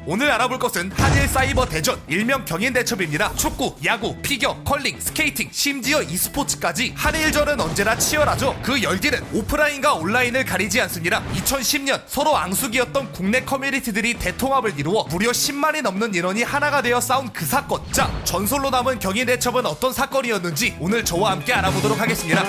오늘 알아볼 것은 한일 사이버 대전, 일명 경인대첩입니다. 축구, 야구, 피겨, 컬링, 스케이팅, 심지어 e스포츠까지 한일전은 언제나 치열하죠. 그 열기는 오프라인과 온라인을 가리지 않습니다. 2010년 서로 앙숙이었던 국내 커뮤니티들이 대통합을 이루어 무려 10만이 넘는 인원이 하나가 되어 싸운 그 사건. 자, 전설로 남은 경인대첩은 어떤 사건이었는지 오늘 저와 함께 알아보도록 하겠습니다.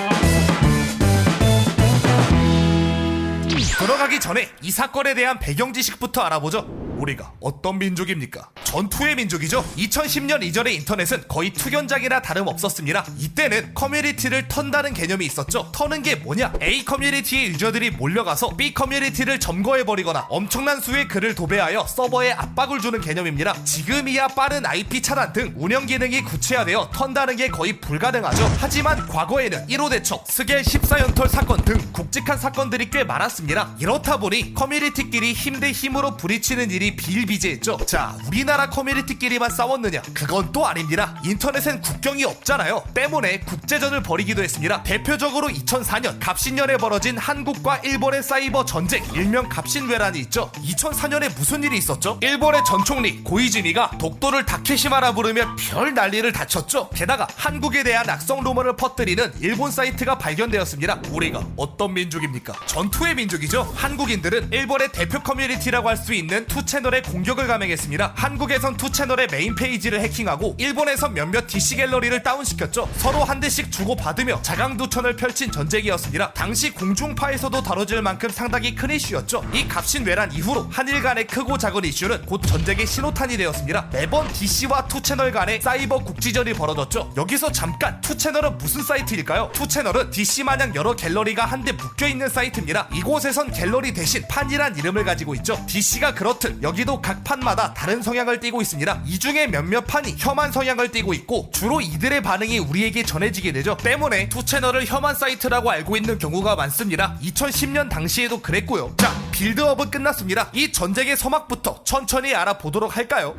들어가기 전에 이 사건에 대한 배경 지식부터 알아보죠. 우리가 어떤 민족입니까? 전투의 민족이죠. 2010년 이전의 인터넷은 거의 투견장이나 다름없었습니다. 이때는 커뮤니티를 턴다는 개념이 있었죠. 터는 게 뭐냐? A 커뮤니티의 유저들이 몰려가서 B 커뮤니티를 점거해버리거나 엄청난 수의 글을 도배하여 서버에 압박을 주는 개념입니다. 지금이야 빠른 IP 차단 등 운영 기능이 구체화되어 턴다는 게 거의 불가능하죠. 하지만 과거에는 1호 대첩, 스겔 14연털 사건 등 굵직한 사건들이 꽤 많았습니다. 이렇다 보니 커뮤니티끼리 힘 대 힘으로 부딪히는 일이 비일비재했죠. 자, 우리나라 커뮤니티끼리만 싸웠느냐? 그건 또 아닙니다. 인터넷엔 국경이 없잖아요. 때문에 국제전을 벌이기도 했습니다. 대표적으로 2004년 갑신년에 벌어진 한국과 일본의 사이버 전쟁, 일명 갑신외란이 있죠. 2004년에 무슨 일이 있었죠? 일본의 전 총리 고이즈미가 독도를 다케시마라 부르며 별 난리를 다쳤죠. 게다가 한국에 대한 악성 루머를 퍼뜨리는 일본 사이트가 발견되었습니다. 우리가 어떤 민족입니까? 전투의 민족이죠. 한국인들은 일본의 대표 커뮤니티라고 할 수 있는 투채널에 공격을 감행했습니다. 한국에선 투채널의 메인 페이지를 해킹하고 일본에선 몇몇 DC 갤러리를 다운시켰죠. 서로 한 대씩 주고받으며 자강두천을 펼친 전쟁이었습니다. 당시 공중파에서도 다뤄질 만큼 상당히 큰 이슈였죠. 이 갑신외란 이후로 한일 간의 크고 작은 이슈는 곧 전쟁의 신호탄이 되었습니다. 매번 DC와 투채널 간의 사이버 국지전이 벌어졌죠. 여기서 잠깐, 투채널은 무슨 사이트일까요? 투채널은 DC 마냥 여러 갤러리가 한데 묶여있는 사이트입니다. 이곳에선 갤러리 대신 판이란 이름을 가지고 있죠. DC가 그렇듯 여기도 각 판마다 다른 성향을 띠고 있습니다. 이 중에 몇몇 판이 혐한 성향을 띠고 있고 주로 이들의 반응이 우리에게 전해지게 되죠. 때문에 투채널을 혐한 사이트라고 알고 있는 경우가 많습니다. 2010년 당시에도 그랬고요. 자, 빌드업은 끝났습니다. 이 전쟁의 서막부터 천천히 알아보도록 할까요?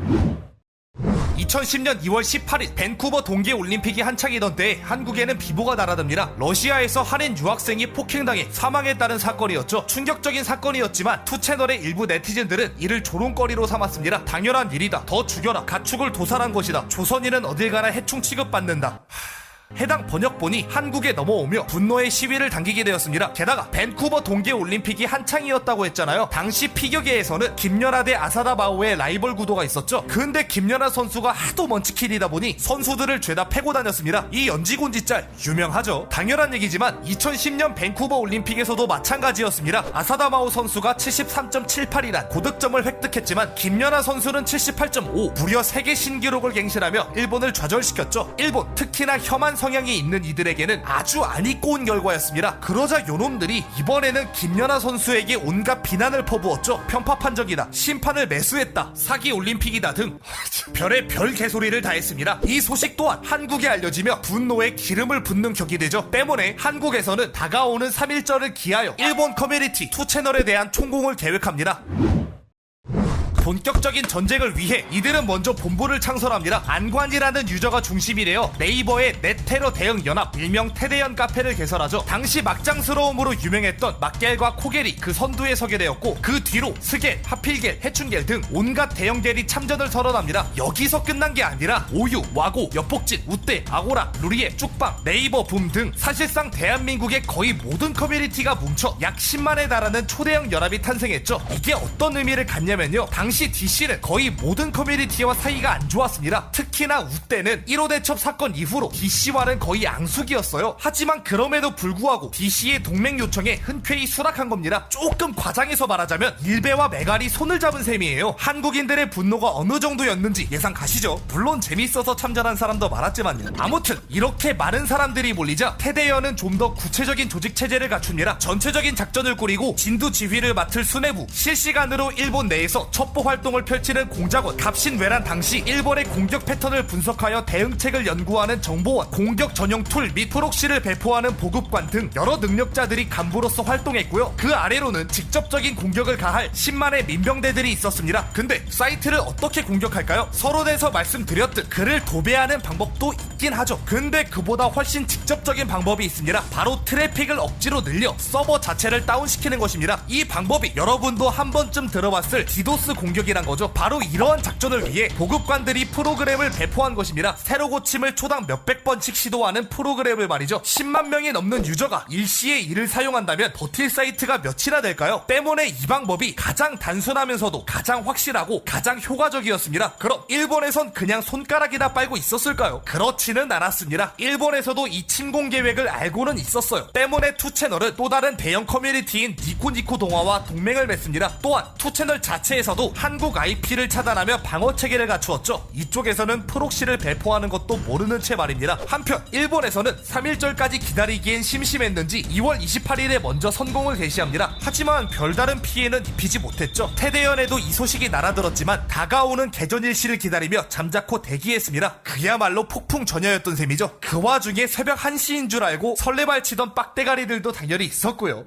2010년 2월 18일 밴쿠버 동계올림픽이 한창이던 때에 한국에는 비보가 날아듭니다. 러시아에서 한인 유학생이 폭행당해 사망했다는 사건이었죠. 충격적인 사건이었지만 투채널의 일부 네티즌들은 이를 조롱거리로 삼았습니다. 당연한 일이다. 더 죽여라. 가축을 도살한 것이다. 조선인은 어딜 가나 해충 취급받는다. 해당 번역본이 한국에 넘어오며 분노의 시위를 당기게 되었습니다. 게다가 밴쿠버 동계올림픽이 한창이었다고 했잖아요. 당시 피겨계에서는 김연아 대 아사다 마오의 라이벌 구도가 있었죠. 근데 김연아 선수가 하도 먼치킨이다 보니 선수들을 죄다 패고 다녔습니다. 이 연지곤지 짤 유명하죠. 당연한 얘기지만 2010년 밴쿠버 올림픽에서도 마찬가지였습니다. 아사다 마오 선수가 73.78이란 고득점을 획득했지만 김연아 선수는 78.5, 무려 세계 신기록을 갱신하며 일본을 좌절시켰죠. 일본, 특히나 혐한 성향이 있는 이들에게는 아주 안 입고 온 결과였습니다. 그러자 요놈들이 이번에는 김연아 선수에게 온갖 비난을 퍼부었죠. 편파 판정이다, 심판을 매수했다, 사기 올림픽이다 등 별의 별 개소리를 다 했습니다. 이 소식 또한 한국에 알려지며 분노에 기름을 붓는 격이 되죠. 때문에 한국에서는 다가오는 3.1절을 기하여 일본 커뮤니티 투채널에 대한 총공을 계획합니다. 본격적인 전쟁을 위해 이들은 먼저 본부를 창설합니다. 안관이라는 유저가 중심이 되어 네이버의 넷테러 대응 연합, 일명 테대연 카페를 개설하죠. 당시 막장스러움으로 유명했던 막겔과 코겔이 그 선두에 서게 되었고 그 뒤로 스겔, 하필겔, 해충겔 등 온갖 대형겔이 참전을 선언합니다. 여기서 끝난 게 아니라 오유, 와고, 엿복진, 우떼, 아고라, 루리에, 쭉방, 네이버 붐 등 사실상 대한민국의 거의 모든 커뮤니티가 뭉쳐 약 10만에 달하는 초대형 연합이 탄생했죠. 이게 어떤 의미를 갖냐면요, 당시 DC는 거의 모든 커뮤니티와 사이가 안 좋았습니다. 특히나 우떼는 1호 대첩 사건 이후로 DC와는 거의 앙숙이었어요. 하지만 그럼에도 불구하고 DC의 동맹 요청에 흔쾌히 수락한 겁니다. 조금 과장해서 말하자면 일베와 메갈이 손을 잡은 셈이에요. 한국인들의 분노가 어느 정도였는지 예상 가시죠? 물론 재밌어서 참전한 사람도 많았지만요. 아무튼 이렇게 많은 사람들이 몰리자 테대연은 좀 더 구체적인 조직 체제를 갖춥니다. 전체적인 작전을 꾸리고 진두 지휘를 맡을 수뇌부, 실시간으로 일본 내에서 첩보 활동을 펼치는 공작원, 갑신외란 당시 일본의 공격 패턴을 분석하여 대응책을 연구하는 정보원, 공격 전용 툴 및 프록시를 배포하는 보급관 등 여러 능력자들이 간부로서 활동했고요. 그 아래로는 직접적인 공격을 가할 10만의 민병대들이 있었습니다. 근데 사이트를 어떻게 공격할까요? 서론에서 말씀드렸듯 글을 도배하는 방법도 있긴 하죠. 근데 그보다 훨씬 직접적인 방법이 있습니다. 바로 트래픽을 억지로 늘려 서버 자체를 다운시키는 것입니다. 이 방법이 여러분도 한 번쯤 들어봤을 디도스 공격 공격이란 거죠. 바로 이러한 작전을 위해 보급관들이 프로그램을 배포한 것입니다. 새로 고침을 초당 몇백 번씩 시도하는 프로그램을 말이죠. 10만 명이 넘는 유저가 일시에 이를 사용한다면 버틸 사이트가 몇이나 될까요? 때문에 이 방법이 가장 단순하면서도 가장 확실하고 가장 효과적이었습니다. 그럼 일본에선 그냥 손가락이나 빨고 있었을까요? 그렇지는 않았습니다. 일본에서도 이 침공 계획을 알고는 있었어요. 때문에 투채널은 또 다른 대형 커뮤니티인 니코니코 동화와 동맹을 맺습니다. 또한 투채널 자체에서도 한국 IP를 차단하며 방어 체계를 갖추었죠. 이쪽에서는 프록시를 배포하는 것도 모르는 채 말입니다. 한편 일본에서는 3일절까지 기다리기엔 심심했는지 2월 28일에 먼저 선공을 개시합니다. 하지만 별다른 피해는 입히지 못했죠. 테대연에도 이 소식이 날아들었지만 다가오는 개전 일시를 기다리며 잠자코 대기했습니다. 그야말로 폭풍 전야였던 셈이죠. 그 와중에 새벽 1시인 줄 알고 설레발치던 빡대가리들도 당연히 있었고요.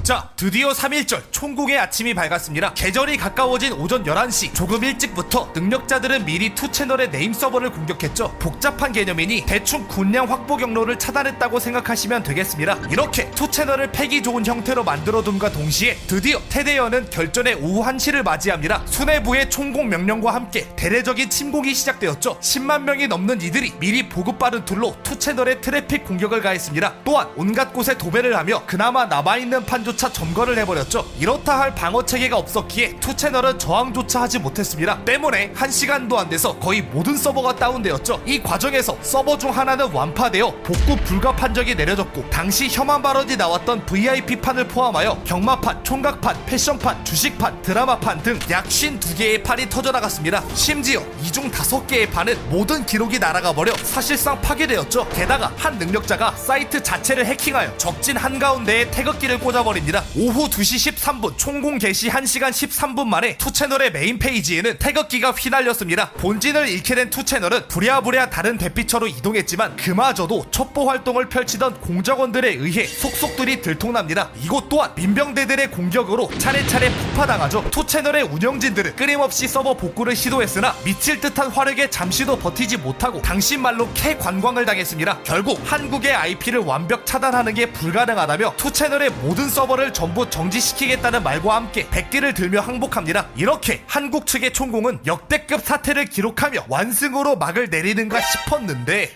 자, 드디어 3일절 총공의 아침이 밝았습니다. 계절이 가까워진 오전 11시 조금 일찍부터 능력자들은 미리 투채널의 네임 서버를 공격했죠. 복잡한 개념이니 대충 군량 확보 경로를 차단했다고 생각하시면 되겠습니다. 이렇게 투채널을 패기 좋은 형태로 만들어둠과 동시에 드디어 테대연은 결전의 오후 1시를 맞이합니다. 수뇌부의 총공 명령과 함께 대대적인 침공이 시작되었죠. 10만 명이 넘는 이들이 미리 보급받은 툴로 투채널의 트래픽 공격을 가했습니다. 또한 온갖 곳에 도배를 하며 그나마 남아있는 판조차 점거를 해버렸죠. 이렇다 할 방어 체계가 없었기에 투채널은 저항조차 하지 못했습니다. 때문에 1시간도 안 돼서 거의 모든 서버가 다운되었죠. 이 과정에서 서버 중 하나는 완파되어 복구 불가 판정이 내려졌고 당시 혐한 발언이 나왔던 VIP판을 포함하여 경마판, 총각판, 패션판, 주식판, 드라마판 등 약 52개의 판이 터져나갔습니다. 심지어 이 중 5개의 판은 모든 기록이 날아가 버려 사실상 파괴되었죠. 게다가 한 능력자가 사이트 자체를 해킹하여 적진 한가운데에 태극기를 꽂아버립니다. 오후 2시 13분 총공 개시 1시간 13분 만에 투채널의 메인 페이지에는 태극기가 휘날렸습니다. 본진을 잃게 된 투채널은 부랴부랴 다른 대피처로 이동했지만 그마저도 첩보 활동을 펼치던 공작원들에 의해 속속들이 들통납니다. 이곳 또한 민병대들의 공격으로 차례차례 폭파당하죠. 투채널의 운영진들은 끊임없이 서버 복구를 시도했으나 미칠 듯한 화력에 잠시도 버티지 못하고 당신 말로 캐 관광을 당했습니다. 결국 한국의 IP를 완벽 차단하는 게 불가능하다며 투채널의 모든 서버를 전부 정지시키겠다는 말과 함께 백기를 들며 항복합니다. 이렇게 한국 측의 총공은 역대급 사태를 기록하며 완승으로 막을 내리는가 싶었는데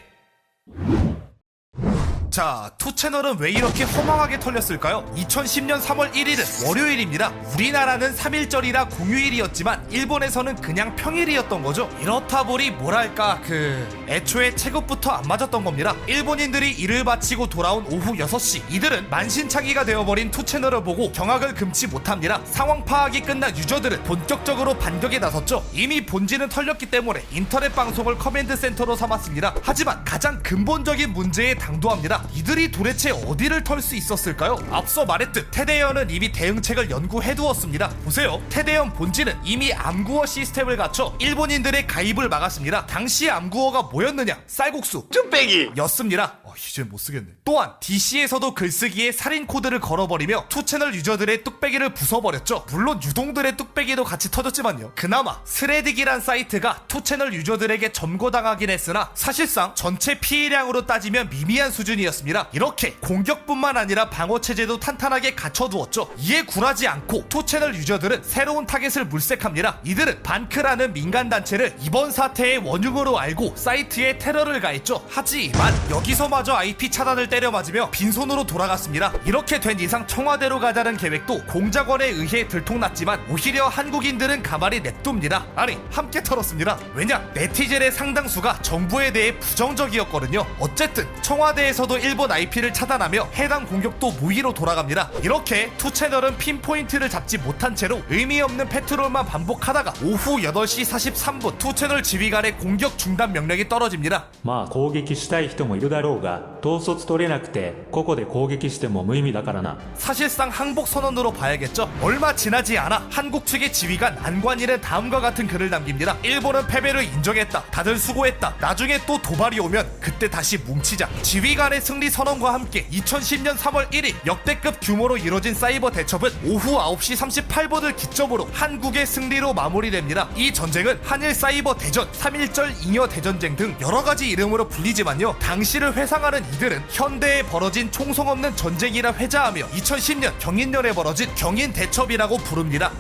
자, 투채널은 왜 이렇게 허망하게 털렸을까요? 2010년 3월 1일은 월요일입니다. 우리나라는 3일절이라 공휴일이었지만 일본에서는 그냥 평일이었던 거죠. 이렇다 보니 뭐랄까 애초에 체급부터 안 맞았던 겁니다. 일본인들이 일을 마치고 돌아온 오후 6시 이들은 만신창이가 되어버린 투채널을 보고 경악을 금치 못합니다. 상황 파악이 끝난 유저들은 본격적으로 반격에 나섰죠. 이미 본진은 털렸기 때문에 인터넷 방송을 커맨드 센터로 삼았습니다. 하지만 가장 근본적인 문제에 당도합니다. 이들이 도대체 어디를 털 수 있었을까요? 앞서 말했듯 테대연은 이미 대응책을 연구해두었습니다. 보세요. 테대연 본진은 이미 암구어 시스템을 갖춰 일본인들의 가입을 막았습니다. 당시 암구어가 뭐였느냐? 쌀국수 쭈빼기 였습니다. 이제 못쓰겠네. 또한 DC에서도 글쓰기에 살인 코드를 걸어버리며 투채널 유저들의 뚝배기를 부숴버렸죠. 물론 유동들의 뚝배기도 같이 터졌지만요. 그나마 스레딕이란 사이트가 투채널 유저들에게 점거당하긴 했으나 사실상 전체 피해량으로 따지면 미미한 수준이었습니다. 이렇게 공격뿐만 아니라 방어체제도 탄탄하게 갖춰두었죠. 이에 굴하지 않고 투채널 유저들은 새로운 타겟을 물색합니다. 이들은 반크라는 민간단체를 이번 사태의 원흉으로 알고 사이트에 테러를 가했죠. 하지만 여기서마저 IP 차단을 때려맞으며 빈손으로 돌아갔습니다. 이렇게 된 이상 청와대로 가자는 계획도 공작원에 의해 들통났지만 오히려 한국인들은 가만히 냅둡니다. 아니, 함께 털었습니다. 왜냐? 네티즌의 상당수가 정부에 대해 부정적이었거든요. 어쨌든 청와대에서도 일본 IP를 차단하며 해당 공격도 무의로 돌아갑니다. 이렇게 투채널은 핀포인트를 잡지 못한 채로 의미 없는 패트롤만 반복하다가 오후 8시 43분 투채널 지휘관의 공격 중단 명령이 떨어집니다. まあ攻撃したい人もいるだろうが統率取れなくてここで攻撃しても無意味だからな. 사실상 항복 선언으로 봐야겠죠. 얼마 지나지 않아 한국 측의 지휘관 안관일은 다음과 같은 글을 남깁니다. 일본은 패배를 인정했다. 다들 수고했다. 나중에 또 도발이 오면 그때 다시 뭉치자. 지휘관의 승리 선언과 함께 2010년 3월 1일 역대급 규모로 이뤄진 사이버 대첩은 오후 9시 38분을 기점으로 한국의 승리로 마무리됩니다. 이 전쟁은 한일 사이버 대전, 3.1절 잉여 대전쟁 등 여러가지 이름으로 불리지만요, 당시를 회상하는 이들은 현대에 벌어진 총성 없는 전쟁이라 회자하며 2010년 경인년에 벌어진 경인 대첩이라고 부릅니다.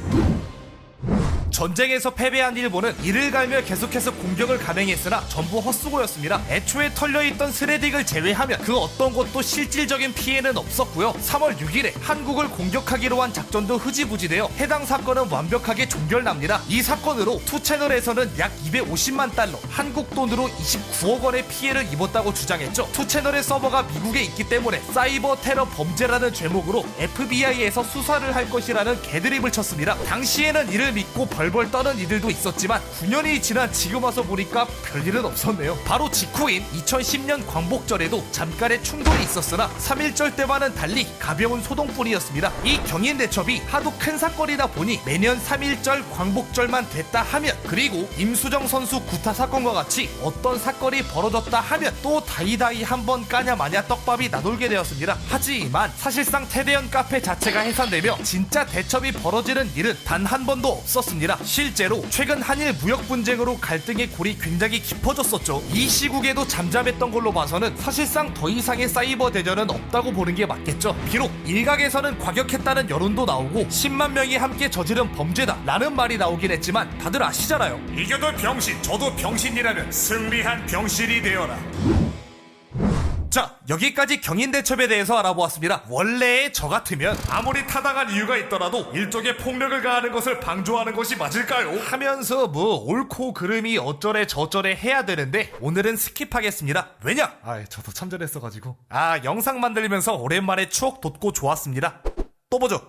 전쟁에서 패배한 일본은 이를 갈며 계속해서 공격을 감행했으나 전부 헛수고였습니다. 애초에 털려있던 스레딕을 제외하면 그 어떤 것도 실질적인 피해는 없었고요. 3월 6일에 한국을 공격하기로 한 작전도 흐지부지되어 해당 사건은 완벽하게 종결납니다. 이 사건으로 투채널에서는 약 250만 달러, 한국 돈으로 29억 원의 피해를 입었다고 주장했죠. 투채널의 서버가 미국에 있기 때문에 사이버 테러 범죄라는 죄목으로 FBI에서 수사를 할 것이라는 개드립을 쳤습니다. 당시에는 이를 믿고 벌벌 떠는 이들도 있었지만 9년이 지난 지금 와서 보니까 별일은 없었네요. 바로 직후인 2010년 광복절에도 잠깐의 충돌이 있었으나 3.1절 때와는 달리 가벼운 소동뿐이었습니다. 이 경인대첩이 하도 큰 사건이다 보니 매년 3.1절 광복절만 됐다 하면, 그리고 임수정 선수 구타 사건과 같이 어떤 사건이 벌어졌다 하면 또 다이다이 한번 까냐 마냐 떡밥이 나돌게 되었습니다. 하지만 사실상 태대현 카페 자체가 해산되며 진짜 대첩이 벌어지는 일은 단 한 번도 없었습니다. 실제로 최근 한일 무역 분쟁으로 갈등의 골이 굉장히 깊어졌었죠. 이 시국에도 잠잠했던 걸로 봐서는 사실상 더 이상의 사이버 대전은 없다고 보는 게 맞겠죠. 비록 일각에서는 과격했다는 여론도 나오고 10만 명이 함께 저지른 범죄다 라는 말이 나오긴 했지만 다들 아시잖아요. 이겨도 병신, 저도 병신이라면 승리한 병신이 되어라. 자, 여기까지 경인대첩에 대해서 알아보았습니다. 원래 저 같으면 아무리 타당한 이유가 있더라도 일종의 폭력을 가하는 것을 방조하는 것이 맞을까요? 하면서 뭐 옳고 그름이 어쩌래 저쩌래 해야 되는데 오늘은 스킵하겠습니다. 왜냐? 저도 참전했어가지고. 영상 만들면서 오랜만에 추억 돋고 좋았습니다. 또 보죠.